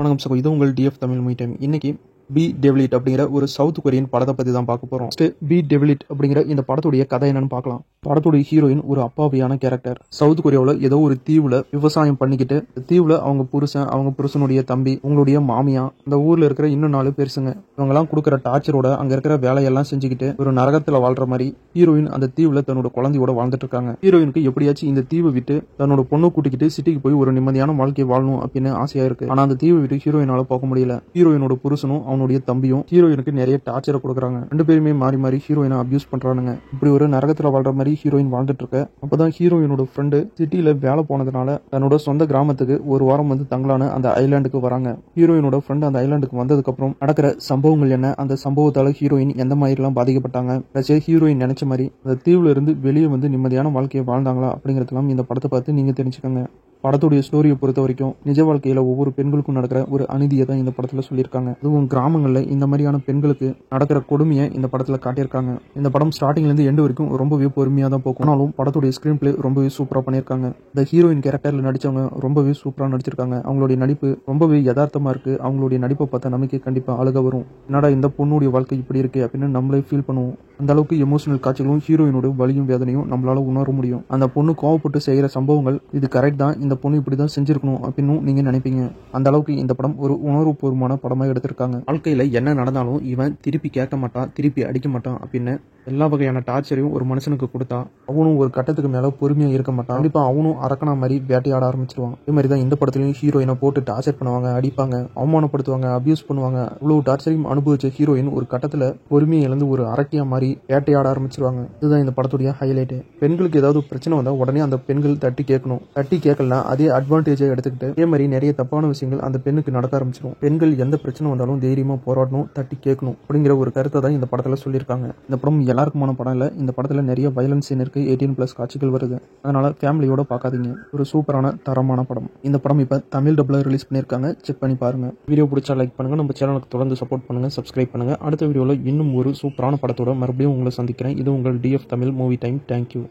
வணக்கம் சகோ, இது உங்கள் டிஎஃப் தமிழ் மூவி டைம். இன்னைக்கு பி டெவிலிட் அப்படிங்கிற ஒரு சவுத் கொரியன் படத்தை பற்றி தான் பார்க்க போகிறோம். பி டெவிலிட் அப்படிங்கிற இந்த படத்துடைய கதை என்னன்னு பார்க்கலாம். படத்துடைய ஹீரோயின் ஒரு அப்பாவியான கேரக்டர். சவுத் கொரியாவில் ஏதோ ஒரு தீவுல விவசாயம் பண்ணிக்கிட்டு, தீவுல அவங்க புருஷன், அவங்க புருஷனுடைய தம்பி, உங்களுடைய மாமியா, இந்த ஊர்ல இருக்கிற இன்னும் 4 பேருங்க, இவங்கெல்லாம் கொடுக்குற டார்ச்சரோட அங்க இருக்கிற வேலையெல்லாம் செஞ்சுக்கிட்டு ஒரு நரகத்துல வாழ்ற மாதிரி ஹீரோயின் அந்த தீவுல தன்னோட குழந்தையோட வாழ்ந்துட்டு இருக்காங்க. ஹீரோயினுக்கு எப்படியாச்சும் இந்த தீவை விட்டு தன்னோட பொண்ணு கூட்டிக்கிட்டு சிட்டிக்கு போய் ஒரு நிம்மதியான வாழ்க்கையை வாழணும் அப்படின்னு ஆசையா இருக்கு. ஆனா அந்த தீவை விட்டு ஹீரோயினால போக முடியல. ஹீரோயினோட புருஷனும் அவனுடைய தம்பியும் ஹீரோயினுக்கு நிறைய டார்ச்சரை கொடுக்குறாங்க. 2 பேருமே மாறி மாறி ஹீரோயினை அபியூஸ் பண்றானுங்க. இப்படி ஒரு நரகத்துல வாழ்ற மாதிரி ஹீரோயின் வாழ்ந்துட்டு இருக்க, அப்பதான் ஹீரோயினோட ஃப்ரெண்டு சிட்டில வேலை போனதுனால தன்னோட சொந்த கிராமத்துக்கு ஒரு வாரம் வந்து தங்கலான்னு அந்த ஐலாண்டுக்கு வராங்க. ஹீரோயினோட ஃப்ரெண்ட் அந்த ஐலாண்டுக்கு வந்ததுக்கு அப்புறம் நடக்கிற சம்பவங்கள் என்ன, அந்த சம்பவத்தால ஹீரோயின் எந்த மாதிரி எல்லாம் பாதிக்கப்பட்டாங்க, ஹீரோயின் நினைச்ச மாதிரி அந்த தீவுல இருந்து வெளியே வந்து நிம்மதியான வாழ்க்கையை வாழ்ந்தாங்களா அப்படிங்கறதெல்லாம் இந்த படத்தை பார்த்து நீங்க தெரிஞ்சுக்கோங்க. படத்துடைய ஸ்டோரியை பொறுத்த வரைக்கும் நிஜ வாழ்க்கையில ஒவ்வொரு பெண்களுக்கும் நடக்கிற ஒரு அநீதியை தான் இந்த படத்துல சொல்லியிருக்காங்க. அதுவும் கிராமங்கள்ல இந்த மாதிரியான பெண்களுக்கு நடக்கிற கொடுமையை இந்த படத்துல காட்டியிருக்காங்க. இந்த படம் ஸ்டார்டிங்ல இருந்து எண்டு வரைக்கும் ரொம்பவே பொறுமையா தான் போகும். ஆனாலும் படத்துடைய ஸ்கிரீன் பிளே ரொம்பவே சூப்பரா பண்ணியிருக்காங்க. இந்த ஹீரோயின் கேரக்டர்ல நடிச்சவங்க ரொம்பவே சூப்பரா நடிச்சிருக்காங்க. அவங்களுடைய நடிப்பு ரொம்பவே யதார்த்தமா இருக்கு. அவங்களுடைய நடிப்பை பார்த்தா நமக்கு கண்டிப்பா அழுக வரும். என்னடா இந்த பொண்ணுடைய வாழ்க்கை இப்படி இருக்கு அப்படின்னு நம்மளே ஃபீல் பண்ணுவோம். அந்த அளவுக்கு எமோஷனல் காட்சிகளும் ஹீரோயினோட வலியும் வேதனையும் நம்மளால உணர முடியும். அந்த பொண்ணு கோவப்பட்டு செய்யற சம்பவங்கள் இது கரெக்ட் தான், இந்த பொண்ணு இப்படிதான் செஞ்சிருக்கணும் அப்படின்னு நீங்க நினைப்பீங்க. அந்த அளவுக்கு இந்த படம் ஒரு உணர்வுபூர்வமான படமா எடுத்திருக்காங்க. வாழ்க்கையில என்ன நடந்தாலும் இவன் திருப்பி கேட்க மாட்டான், திருப்பி அடிக்க மாட்டான் அப்படின்னு எல்லா வகையான டார்ச்சரையும் ஒரு மனுஷனுக்கு கொடுத்தா அவனும் ஒரு கட்டத்துக்கு மேல பொறுமையா இருக்க மாட்டான். கண்டிப்பா அவனும் அரக்கனா மாதிரி வேட்டையாட ஆரம்பிச்சிருவான். இதே மாதிரி தான் இந்த படத்துலயும் ஹீரோயினை போட்டு டார்ச்சர் பண்ணுவாங்க, அடிப்பாங்க, அவமானப்படுத்துவாங்க, அபியூஸ் பண்ணுவாங்க. இவ்வளவு டார்ச்சரையும் அனுபவிச்ச ஹீரோயின் ஒரு கட்டத்துல பொறுமையை இழந்து ஒரு அரக்கியா மாதிரி வேட்டையாட ஆரம்பிச்சிருவாங்க. இதுதான் இந்த படத்துடைய ஹைலைட். பெண்களுக்கு ஏதாவது பிரச்சனை வந்தா உடனே அந்த பெண்கள் தட்டி கேட்கணும். தட்டி கேட்கலனா அதே அட்வான்டேஜை எடுத்துக்கிட்டு இதே மாதிரி நிறைய தப்பான விஷயங்கள் அந்த பெண்ணுக்கு நடக்க ஆரம்பிச்சிடும். பெண்கள் எந்த பிரச்சனை வந்தாலும் தைரியமா போராடணும், தட்டி கேட்கணும் அப்படிங்கிற ஒரு கருத்தை தான் இந்த படத்துல சொல்லியிருக்காங்க. இந்த படம் எல்லாருக்குமான படம் இல்ல. இந்த படத்துல நிறைய வயலன்ஸ் சீன் இருக்கு, 18+ காட்சிகள் வருது. அதனால ஃபேமிலியோட பார்க்காதீங்க. ஒரு சூப்பரான தரமான படம். இந்த படம் இப்ப தமிழ் டப்ல ரிலீஸ் பண்ணிருக்காங்க, செக் பண்ணி பாருங்க. வீடியோ பிடிச்சா லைக் பண்ணுங்க, நம்ம சேனலுக்கு தொடர்ந்து சப்போர்ட் பண்ணுங்க, சப்ஸ்கிரைப் பண்ணுங்க. அடுத்த வீடியோல இன்னும் ஒரு சூப்பரான படத்தோட மறுபடியும் உங்களை சந்திக்கிறேன். இது உங்கள் D F Tamil movie time. Thank you.